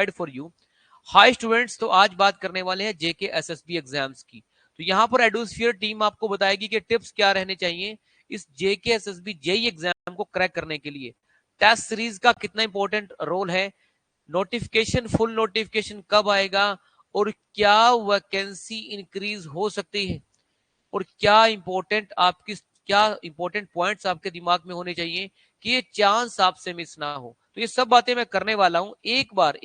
Prepared for you. Hi students, तो आज बात करने वाले हैं जेके एसएसबी एग्जाम्स की। तो यहाँ पर एडोस्फीयर टीम आपको बताएगी कि टिप्स क्या रहने चाहिए इस जेके एसएसबी जेई एग्जाम को क्रैक करने के लिए। टेस्ट सीरीज का कितना इंपॉर्टेंट रोल है, नोटिफिकेशन फुल नोटिफिकेशन कब आएगा, और क्या वैकेंसी इंक्रीज हो सकती है, और क्या इंपॉर्टेंट पॉइंट्स आपके दिमाग में होने चाहिए कि ये चांस आपसे मिस ना हो। तो ये सब बातें मैं करने वाला हूं। एक बार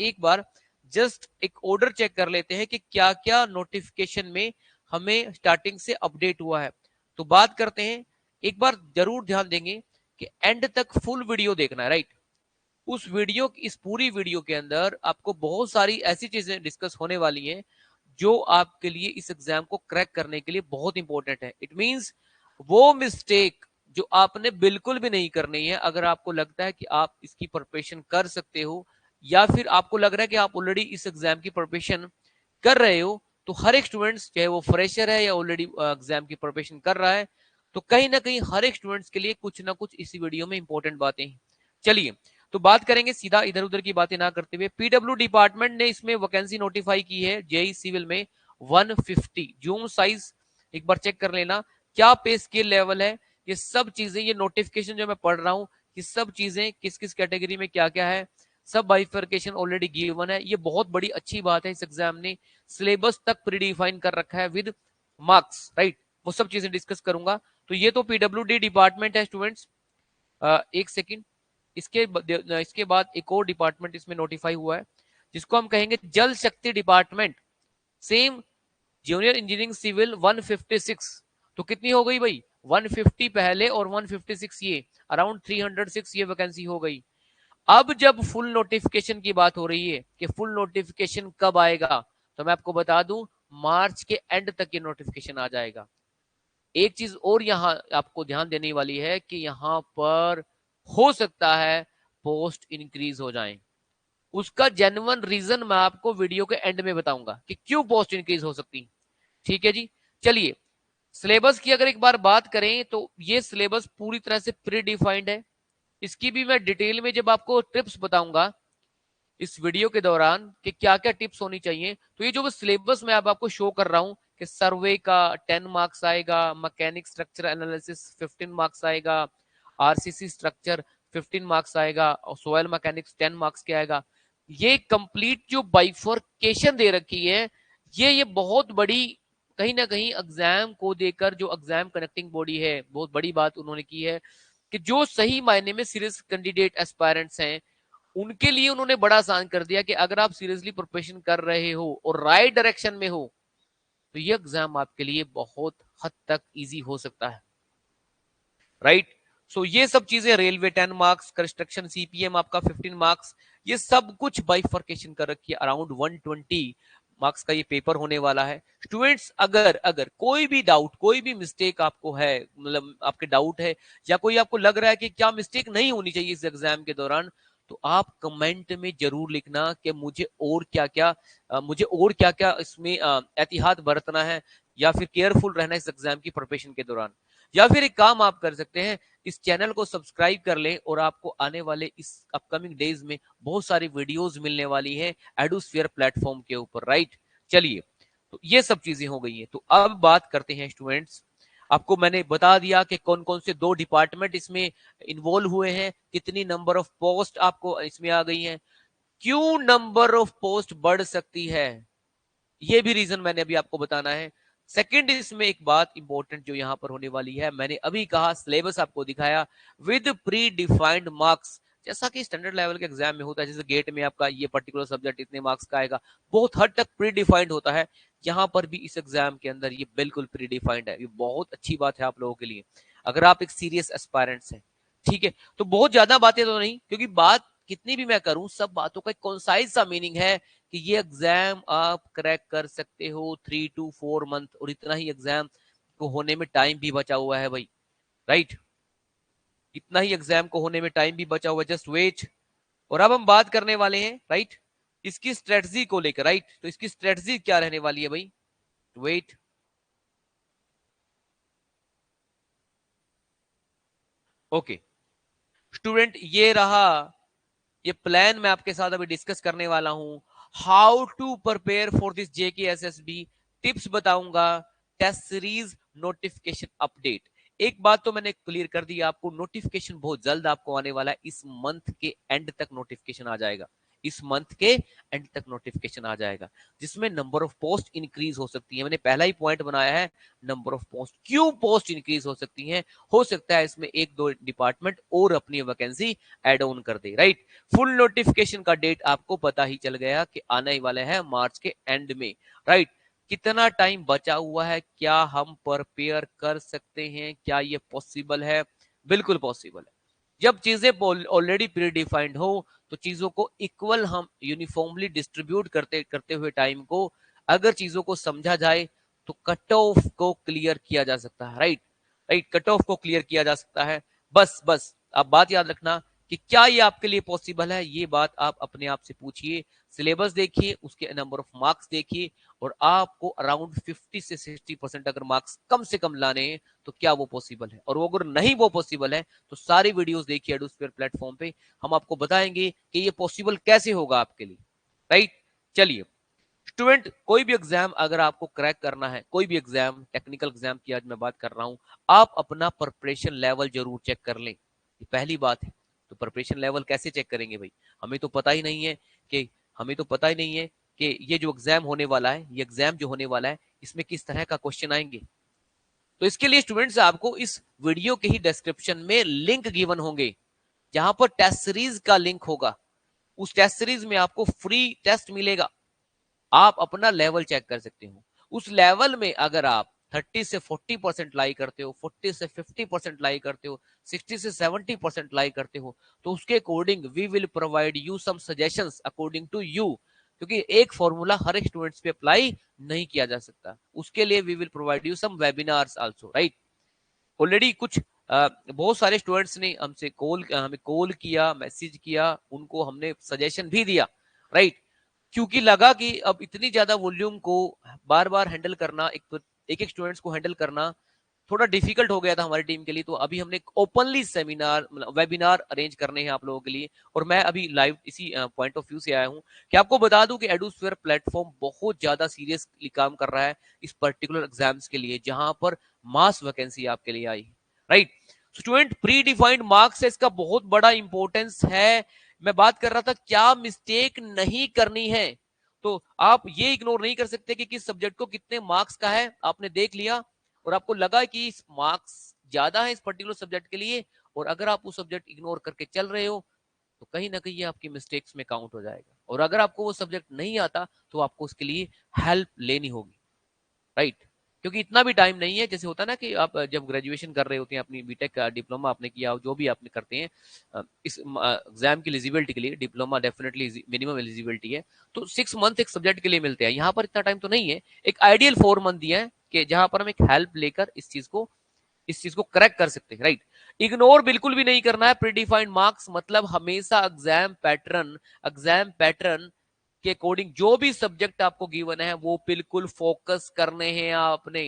जस्ट एक ऑर्डर चेक कर लेते हैं कि क्या क्या नोटिफिकेशन में हमें स्टार्टिंग से अपडेट हुआ है। तो बात करते हैं, एक बार जरूर ध्यान देंगे कि एंड तक फुल वीडियो देखना है, राइट। इस पूरी वीडियो के अंदर आपको बहुत सारी ऐसी चीजें डिस्कस होने वाली हैं जो आपके लिए इस एग्जाम को क्रैक करने के लिए बहुत इंपॉर्टेंट है। इट मींस वो मिस्टेक जो आपने बिल्कुल भी नहीं करनी है। अगर आपको लगता है कि आप इसकी प्रिपरेशन कर सकते हो, या फिर आपको लग रहा है कि आप ऑलरेडी इस एग्जाम की प्रिपरेशन कर रहे हो, तो हर एक स्टूडेंट्स, चाहे वो फ्रेशर है या ऑलरेडी एग्जाम की प्रिपरेशन कर रहा है, तो कहीं ना कहीं हर एक स्टूडेंट्स के लिए कुछ ना कुछ इसी वीडियो में इंपॉर्टेंट बातें हैं। चलिए, तो बात करेंगे सीधा, इधर उधर की बातें ना करते हुए। पीडब्ल्यू डिपार्टमेंट ने इसमें वैकेंसी नोटिफाई की है जेई सिविल में 150 जूम साइज। एक बार चेक कर लेना क्या पे स्केल लेवल है। ये सब चीजें, ये नोटिफिकेशन जो मैं पढ़ रहा हूं, ये सब चीजें किस किस कैटेगरी में क्या क्या है, सब बाइफर्केशन ऑलरेडी गिवन है। ये बहुत बड़ी अच्छी बात है, इस एग्जाम ने सिलेबस तक प्रीडिफाइन कर रखा है विद मार्क्स, राइट। वो सब चीजें डिस्कस करूंगा। तो ये तो पीडब्ल्यूडी डिपार्टमेंट है स्टूडेंट्स। एक सेकेंड, इसके बाद एक और डिपार्टमेंट इसमें नोटिफाई हुआ है, जिसको हम कहेंगे Jal Shakti department. Same junior engineering civil 156। तो कितनी हो गई भाई, 150 पहले और 156 ये, अराउंड 306 ये वैकेंसी हो गई। अब जब फुल नोटिफिकेशन की बात हो रही है कि फुल नोटिफिकेशन कब आएगा, तो मैं आपको बता दूं मार्च के एंड तक ये नोटिफिकेशन आ जाएगा। एक चीज और यहां आपको ध्यान देने वाली है कि यहां पर हो सकता है पोस्ट इंक्रीज हो जाए। उसका जेन्युइन रीजन मैं आपको वीडियो के एंड में बताऊंगा कि क्यों पोस्ट इंक्रीज हो सकती। ठीक है जी। चलिए, सिलेबस की अगर एक बार बात करें तो ये सिलेबस पूरी तरह से प्री डिफाइंड है। इसकी भी मैं डिटेल में जब आपको टिप्स बताऊंगा इस वीडियो के दौरान कि क्या क्या टिप्स होनी चाहिए। तो ये जो सिलेबस मैं अब आपको शो कर रहा हूं कि सर्वे का 10 मार्क्स आएगा, मैकेनिक स्ट्रक्चर एनालिसिस 15 मार्क्स आएगा, आरसीसी स्ट्रक्चर 15 मार्क्स आएगा, और सोयल मैकेनिक्स 10 मार्क्स के आएगा। ये कंप्लीट जो बाइफर्केशन दे रखी है, ये बहुत बड़ी, कहीं ना कहीं एग्जाम को देकर जो एग्जाम कनेक्टिंग बॉडी है, बहुत बड़ी बात उन्होंने की है कि जो सही मायने में सीरियस कैंडिडेट एस्पायरेंट्स हैं, उनके लिए उन्होंने बड़ा आसान कर दिया कि अगर आप सीरियसली प्रिपरेशन कर रहे हो और राइट डायरेक्शन में हो, तो ये एग्जाम आपके लिए बहुत हद तक इजी हो सकता है, राइट। सो ये सब चीजें, रेलवे 10 मार्क्स, कंस्ट्रक्शन सीपीएम आपका 15 मार्क्स, ये सब कुछ बाइफर्केशन कर रखी है। अराउंड 120 मार्क्स का ये पेपर होने वाला है। स्टूडेंट्स, अगर अगर कोई भी डाउट, कोई भी मिस्टेक आपको है, मतलब आपके डाउट है, या कोई आपको लग रहा है कि क्या मिस्टेक नहीं होनी चाहिए इस एग्जाम के दौरान, तो आप कमेंट में जरूर लिखना कि मुझे और क्या क्या इसमें एहतियात बरतना है, या फिर केयरफुल रहना इस एग्जाम की प्रिपरेशन के दौरान। या फिर एक काम आप कर सकते हैं, इस चैनल को सब्सक्राइब कर लें और आपको आने वाले इस अपकमिंग डेज में बहुत सारी वीडियोस मिलने वाली हैं एडोस्फीयर प्लेटफॉर्म के ऊपर, राइट। चलिए, तो ये सब चीजें हो गई हैं। तो अब बात करते हैं स्टूडेंट्स, आपको मैंने बता दिया कि कौन कौन से 2 डिपार्टमेंट इसमें इन्वॉल्व हुए हैं, कितनी नंबर ऑफ पोस्ट आपको इसमें आ गई हैं, क्यों नंबर ऑफ पोस्ट बढ़ सकती है, ये भी रीजन मैंने अभी आपको बताना है। सेकंड, इसमें एक बात इंपॉर्टेंट जो यहां पर होने वाली है, मैंने अभी कहा सिलेबस आपको दिखाया विद प्री डिफाइंड मार्क्स, जैसा कि स्टैंडर्ड लेवल के एग्जाम में होता है। जैसे गेट में आपका ये पर्टिकुलर सब्जेक्ट इतने मार्क्स का आएगा, बहुत हद तक प्री डिफाइंड होता है। यहां पर भी इस एग्जाम के अंदर ये बिल्कुल प्री डिफाइंड है। ये बहुत अच्छी बात है आप लोगों के लिए, अगर आप एक सीरियस एस्पायरेंट्स हैं। ठीक है, तो बहुत ज्यादा बातें तो नहीं, क्योंकि बात कितनी भी मैं करूं, सब बातों का एक कॉन्साइज सा मीनिंग है कि ये एग्जाम आप क्रैक कर सकते हो 3 to 4 मंथ, और इतना ही एग्जाम को होने में टाइम भी बचा हुआ है भाई, राइट। इतना ही एग्जाम को होने में टाइम भी बचा हुआ है, जस्ट वेट। और अब हम बात करने वाले हैं, राइट, इसकी स्ट्रेटजी को लेकर, राइट। तो इसकी स्ट्रेटजी क्या रहने वाली है भाई, वेट। ओके स्टूडेंट, ये रहा ये प्लान मैं आपके साथ अभी डिस्कस करने वाला हूं। How to prepare for this JK SSB, tips बताऊंगा, टेस्ट सीरीज, नोटिफिकेशन अपडेट। एक बात तो मैंने क्लियर कर दी आपको, नोटिफिकेशन बहुत जल्द आपको आने वाला है, इस मंथ के एंड तक नोटिफिकेशन आ जाएगा, इस मंथ के एंड तक नोटिफिकेशन आ जाएगा, जिसमें नंबर ऑफ पोस्ट इंक्रीज हो सकती है। मैंने पहला ही पॉइंट बनाया है, नंबर ऑफ पोस्ट, क्यों पोस्ट इंक्रीज हो सकती है, हो सकता है इसमें एक दो डिपार्टमेंट और अपनी वैकेंसी एड ऑन कर दे, राइट। फुल नोटिफिकेशन का डेट आपको पता ही चल गया कि आने ही वाला है मार्च के एंड में, राइट। कितना टाइम बचा हुआ है, क्या हम प्रिपेयर कर सकते हैं, क्या ये पॉसिबल है? बिल्कुल पॉसिबल है। जब चीजें ऑलरेडी प्री डिफाइंड हो तो चीजों को इक्वल हम यूनिफॉर्मली डिस्ट्रीब्यूट करते करते हुए टाइम को अगर चीजों को समझा जाए तो कट ऑफ को क्लियर किया जा सकता है, राइट। राइट, कट ऑफ को क्लियर किया जा सकता है। बस बस आप बात याद रखना कि क्या ये आपके लिए पॉसिबल है, ये बात आप अपने आप से पूछिए, सिलेबस देखिए, उसके नंबर ऑफ मार्क्स देखिए, और आपको अराउंड 50 से 60% अगर मार्क्स कम से कम लाने हैं तो क्या वो पॉसिबल है। और वो अगर नहीं वो पॉसिबल है तो सारी वीडियोस देखिए एडोस्फीयर प्लेटफॉर्म पे, हम आपको बताएंगे कि ये पॉसिबल कैसे होगा आपके लिए, राइट। चलिए स्टूडेंट, कोई भी एग्जाम अगर आपको क्रैक करना है, कोई भी एग्जाम, टेक्निकल एग्जाम की आज मैं बात कर रहा हूं, आप अपना प्रिपरेशन लेवल जरूर चेक कर लें, ये पहली बात है। तो प्रिपरेशन लेवल कैसे चेक करेंगे भाई, हमें तो पता ही नहीं है कि हमें तो पता ही नहीं है कि ये जो एग्जाम होने वाला है, ये एग्जाम जो होने वाला है इसमें किस तरह का क्वेश्चन आएंगे। तो इसके लिए स्टूडेंट्स आपको इस वीडियो के ही डिस्क्रिप्शन में लिंक गिवन होंगे, जहां पर टेस्ट सीरीज का लिंक होगा। उस टेस्ट सीरीज में आपको फ्री टेस्ट मिलेगा, आप अपना लेवल चेक कर सकते हो। उस लेवल में अगर आप 30 से 40% लाई करते हो, 40 से 50% लाई करते हो, 60 से 70% लाई करते हो, तो उसके according we will provide you some suggestions according to you. क्योंकि एक फॉर्मूला हर एक स्टूडेंट्स पे अप्लाई नहीं किया जा सकता, उसके लिए we will provide you some webinars also, right. Already कुछ बहुत सारे स्टूडेंट्स ने हमसे हमें कॉल किया, मैसेज किया, उनको हमने सजेशन भी दिया, राइट। क्योंकि लगा कि अब इतनी ज्यादा वॉल्यूम को बार बार हैंडल करना, एक एक स्टूडेंट्स को हैंडल करना थोड़ा डिफिकल्ट हो गया था हमारी टीम के लिए। तो अभी हमने ओपनली सेमिनार, मतलब वेबिनार अरेंज करने हैं आप लोगों के लिए, और मैं अभी लाइव इसी पॉइंट ऑफ व्यू से आया हूं कि आपको बता दूं कि एडुस्फीयर प्लेटफॉर्म बहुत ज्यादा सीरियसली काम कर रहा है इस पर्टिकुलर एग्जाम्स के लिए, जहां पर मास वैकेंसी आपके लिए आई, right. Student, predefined marks है, इसका बहुत बड़ा इंपॉर्टेंस है। मैं बात कर रहा था क्या मिस्टेक नहीं करनी है, तो आप ये इग्नोर नहीं कर सकते कि किस सब्जेक्ट को कितने मार्क्स का है, आपने देख लिया और आपको लगा कि मार्क्स ज्यादा है इस पर्टिकुलर सब्जेक्ट के लिए, और अगर आप वो सब्जेक्ट इग्नोर करके चल रहे हो तो कहीं ना कहीं ये आपकी मिस्टेक्स में काउंट हो जाएगा। और अगर आपको वो सब्जेक्ट नहीं आता तो आपको उसके लिए हेल्प लेनी होगी, राइट। क्योंकि इतना भी टाइम नहीं है, जैसे होता है ना कि आप जब ग्रेजुएशन कर रहे होते हैं, अपनी बीटेक का डिप्लोमा आपने किया, जो भी आपने करते हैं इस एग्जाम की एलिजिबिलिटी के लिए, डिप्लोमा डेफिनेटली मिनिमम एलिजिबिलिटी है, तो 6 मंथ एक सब्जेक्ट के लिए मिलते हैं। यहाँ पर इतना टाइम तो नहीं है, एक आइडियल 4 मंथ दिया है कि जहां पर हम एक हेल्प लेकर इस चीज को करेक्ट कर सकते हैं, राइट। इग्नोर बिल्कुल भी नहीं करना है प्रीडिफाइंड मार्क्स, मतलब हमेशा एग्जाम पैटर्न के अकॉर्डिंग जो भी सब्जेक्ट आपको गिवन है वो बिल्कुल फोकस करने हैं आपने।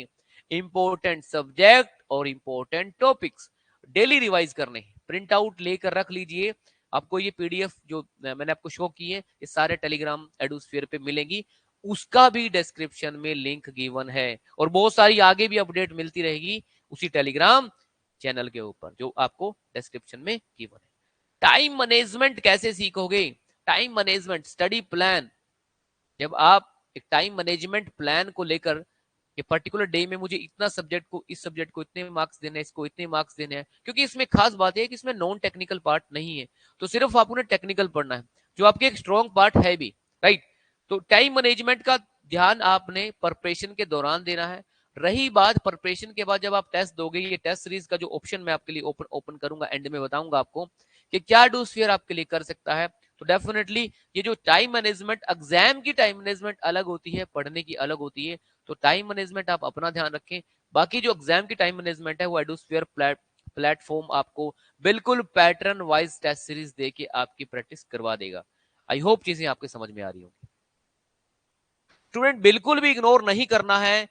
इंपॉर्टेंट सब्जेक्ट और इंपॉर्टेंट टॉपिक्स डेली रिवाइज करने हैं, प्रिंट आउट लेकर रख लीजिए। आपको ये पीडीएफ जो मैंने आपको शो की है, ये सारे टेलीग्राम एडुस्फीयर पे मिलेंगी, उसका भी डिस्क्रिप्शन में लिंक गिवन है, और बहुत सारी आगे भी अपडेट मिलती रहेगी उसी टेलीग्राम चैनल के ऊपर जो आपको डिस्क्रिप्शन में गिवन है। टाइम मैनेजमेंट कैसे सीखोगे? टाइम मैनेजमेंट, स्टडी प्लान, जब आप एक टाइम मैनेजमेंट प्लान को लेकर कि पर्टिकुलर डे में मुझे इतना सब्जेक्ट को, इस सब्जेक्ट को इतने मार्क्स देने हैं, इसको इतने मार्क्स देने हैं, क्योंकि इसमें खास बात है कि इसमें नॉन टेक्निकल पार्ट नहीं है, तो सिर्फ आपको ना टेक्निकल पढ़ना है जो आपके एक स्ट्रॉन्ग पार्ट है भी, राइट। तो टाइम मैनेजमेंट का ध्यान आपने प्रिपरेशन के दौरान देना है। रही बात प्रिपरेशन के बाद जब आप टेस्ट दोगे, ये टेस्ट सीरीज का जो ऑप्शन मैं आपके लिए ओपन ओपन करूंगा, एंड में बताऊंगा आपको कि क्या एडुस्फीयर आपके लिए कर सकता है। तो डेफिनेटली ये जो टाइम मैनेजमेंट, एग्जाम की टाइम मैनेजमेंट अलग होती है, पढ़ने की अलग होती है, तो टाइम मैनेजमेंट आप अपना ध्यान रखें। बाकी जो एग्जाम की टाइम मैनेजमेंट है वो एडुस्फीयर प्लेटफॉर्म आपको बिल्कुल पैटर्न वाइज टेस्ट सीरीज दे के आपकी प्रैक्टिस करवा देगा। आई होप चीजें आपके समझ में आ रही होंगी। स्टूडेंट, बिल्कुल भी इग्नोर नहीं करना है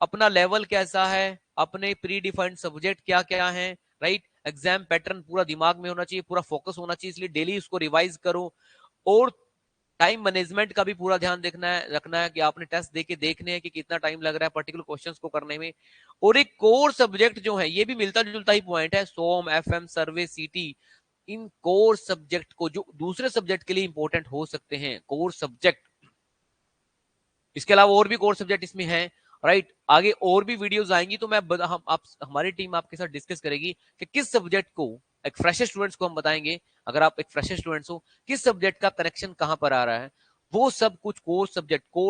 अपना लेवल कैसा है, अपने प्री डिफाइंड सब्जेक्ट क्या क्या है, राइट। एग्जाम पैटर्न पूरा दिमाग में होना चाहिए, पूरा फोकस होना चाहिए, इसलिए डेली उसको रिवाइज करो। और टाइम मैनेजमेंट का भी पूरा ध्यान रखना है कि आपने टेस्ट देके देखने हैं कि कितना टाइम लग रहा है पर्टिकुलर क्वेश्चंस को करने में। और एक कोर सब्जेक्ट जो है, ये भी मिलता जुलता ही पॉइंट है, सोम, एफएम, सर्वे, सीटी, इन कोर सब्जेक्ट को जो दूसरे सब्जेक्ट के लिए इंपॉर्टेंट हो सकते हैं, कोर सब्जेक्ट, इसके अलावा और भी कोर सब्जेक्ट इसमें हैं, राइट। आगे और भी वीडियोस आएंगी तो हमारी टीम आपके साथ डिस्कस करेगी कि किस सब्जेक्ट को, एक फ्रेशर स्टूडेंट्स को हम बताएंगे, अगर आप एक फ्रेशर स्टूडेंट्स हो, किस सब्जेक्ट का कनेक्शन कहां पर आ रहा है। वो सब कुछ कोर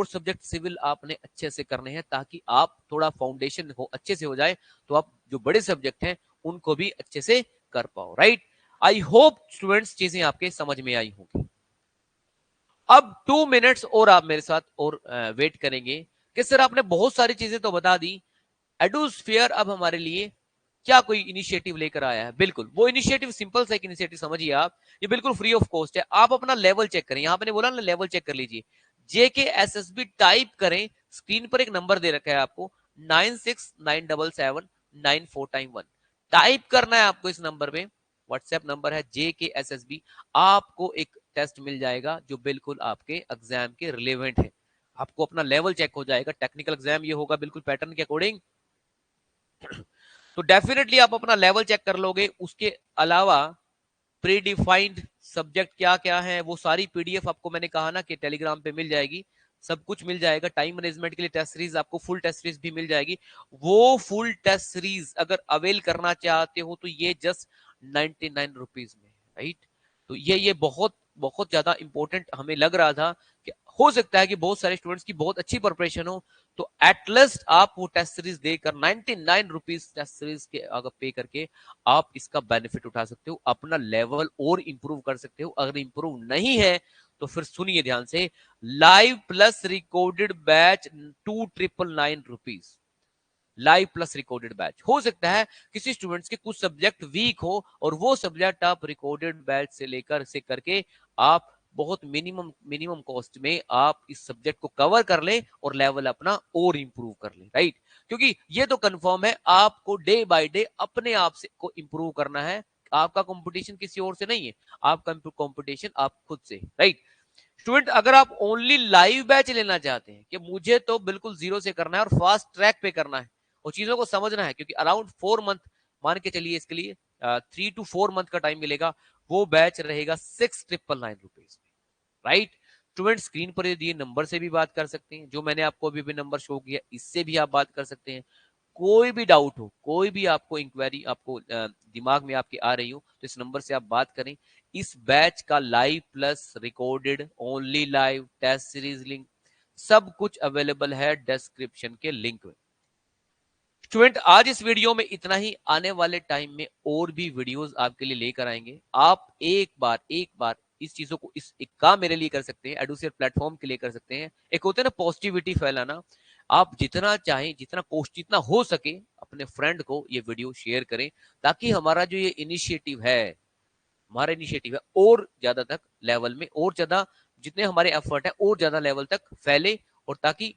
सब्जेक्ट सिविल आपने अच्छे से करने हैं, ताकि आप थोड़ा फाउंडेशन हो अच्छे से हो जाए, तो आप जो बड़े सब्जेक्ट हैं उनको भी अच्छे से कर पाओ, राइट। आई होप स्टूडेंट्स चीजें आपके समझ में आई होंगी। अब 2 मिनट्स और आप मेरे साथ और वेट करेंगे कि सर आपने बहुत सारी चीजें तो बता दी, एडोस्फीयर अब हमारे लिए क्या कोई इनिशिएटिव लेकर आया है। बिल्कुल, वो इनिशिएटिव सिंपल सा एक इनिशिएटिव समझिए आप, ये बिल्कुल फ्री ऑफ कॉस्ट है। आप अपना लेवल चेक करें, यहां पे बोला ना लेवल चेक कर लीजिए, JKSSB टाइप करें, स्क्रीन पर एक नंबर दे रखा है आपको 96977941 टाइप करना है आपको इस नंबर पे, व्हाट्सएप नंबर है JKSSB। आपको एक टेस्ट मिल जाएगा जो बिल्कुल आपके एग्जाम के रिलेवेंट है, आपको अपना लेवल चेक हो जाएगा। टेक्निकल एग्जाम ये होगा बिल्कुल पैटर्न के अकॉर्डिंग, तो डेफिनेटली आप अपना लेवल चेक कर लोगे। उसके अलावा प्री डिफाइंड सब्जेक्ट क्या क्या है, वो सारी पीडीएफ आपको मैंने कहा ना कि टेलीग्राम पे मिल जाएगी, सब कुछ मिल जाएगा। टाइम मैनेजमेंट के लिए टेस्ट सीरीज, आपको फुल टेस्ट सीरीज भी मिल जाएगी। वो फुल टेस्ट सीरीज अगर अवेल करना चाहते हो तो ये जस्ट 99 रुपीज में, राइट। तो ये बहुत बहुत ज्यादा इंपॉर्टेंट हमें लग रहा था कि हो सकता है कि बहुत सारे स्टूडेंट्स की बहुत अच्छी प्रिपरेशन हो, तो एटलीस्ट आप वो टेस्ट सीरीज देकर 99 रुपीज टेस्ट सीरीज के अगर पे करके आप इसका बेनिफिट उठा सकते हो, अपना लेवल और इंप्रूव कर सकते हो। अगर इंप्रूव नहीं है तो फिर सुनिए ध्यान से, live plus recorded batch 2999 rupees, live plus recorded batch. हो सकता है किसी स्टूडेंट्स के कुछ सब्जेक्ट वीक हो और वो सब्जेक्ट आप रिकॉर्डेड बैच से लेकर से करके आप बहुत मिनिमम मिनिमम कॉस्ट में आप इस सब्जेक्ट को कवर कर ले और लेवल अपना और इंप्रूव कर ले, राइट। क्योंकि ये तो कंफर्म है आपको डे बाय डे अपने आप से को इंप्रूव करना है। आपका कंपटीशन किसी और से नहीं है, आपका कंपटीशन आप खुद से, राइट। स्टूडेंट अगर आप ओनली लाइव बैच लेना चाहते हैं कि मुझे तो बिल्कुल जीरो से करना है और फास्ट ट्रैक पे करना है और चीजों को समझना है, क्योंकि अराउंड 4 मंथ मान के चलिए, इसके लिए 3 to 4 मंथ का टाइम मिलेगा, वो बैच रहेगा 6,999 में, राइट। स्टूडेंट स्क्रीन पर दिए नंबर से भी बात कर सकते हैं, जो मैंने आपको अभी भी नंबर शो किया, इससे भी आप बात कर सकते हैं। कोई भी डाउट हो, कोई भी आपको इंक्वायरी आपको दिमाग में आपके आ रही हो, तो इस नंबर से आप बात करें। इस बैच का live plus recorded only live test series link सब कुछ अवेलेबल है डिस्क्रिप्शन के लिंक में। स्टूडेंट आज इस वीडियो में इतना ही, आने वाले टाइम में और भी वीडियोस आपके लिए लेकर आएंगे। आप एक बार इस चीजों को, इस एक काम मेरे लिए कर सकते हैं, एडुसियर प्लेटफॉर्म के लिए कर सकते हैं। एक होता है ना पॉजिटिविटी फैलाना, आप जितना चाहें, जितना हो सके अपने फ्रेंड को ये वीडियो शेयर करें, ताकि हमारा जो ये इनिशिएटिव है, हमारा इनिशिएटिव है और ज्यादा तक लेवल में, और ज्यादा जितने हमारे एफर्ट है और ज्यादा लेवल तक फैले, और ताकि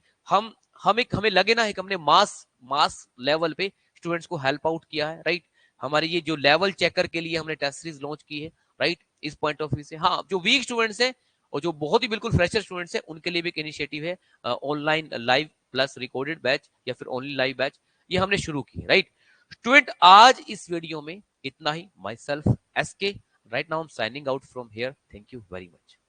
हमें लगे ना कि हमने मास लेवल पे स्टूडेंट्स को हेल्प आउट किया है, राइट। हमारे ये जो लेवल चेकर के लिए हमने टेस्ट सीरीज लॉन्च की है, राइट। इस पॉइंट ऑफ व्यू से हाँ, जो वीक स्टूडेंट्स है और जो बहुत ही बिल्कुल फ्रेशर स्टूडेंट्स है, उनके लिए भी एक इनिशिएटिव है, online live plus recorded batch या फिर ओनली लाइव बैच, ये हमने शुरू की है, राइट। स्टूडेंट आज इस वीडियो में इतना ही। Myself SK, right now I'm signing out from here. Thank you very much.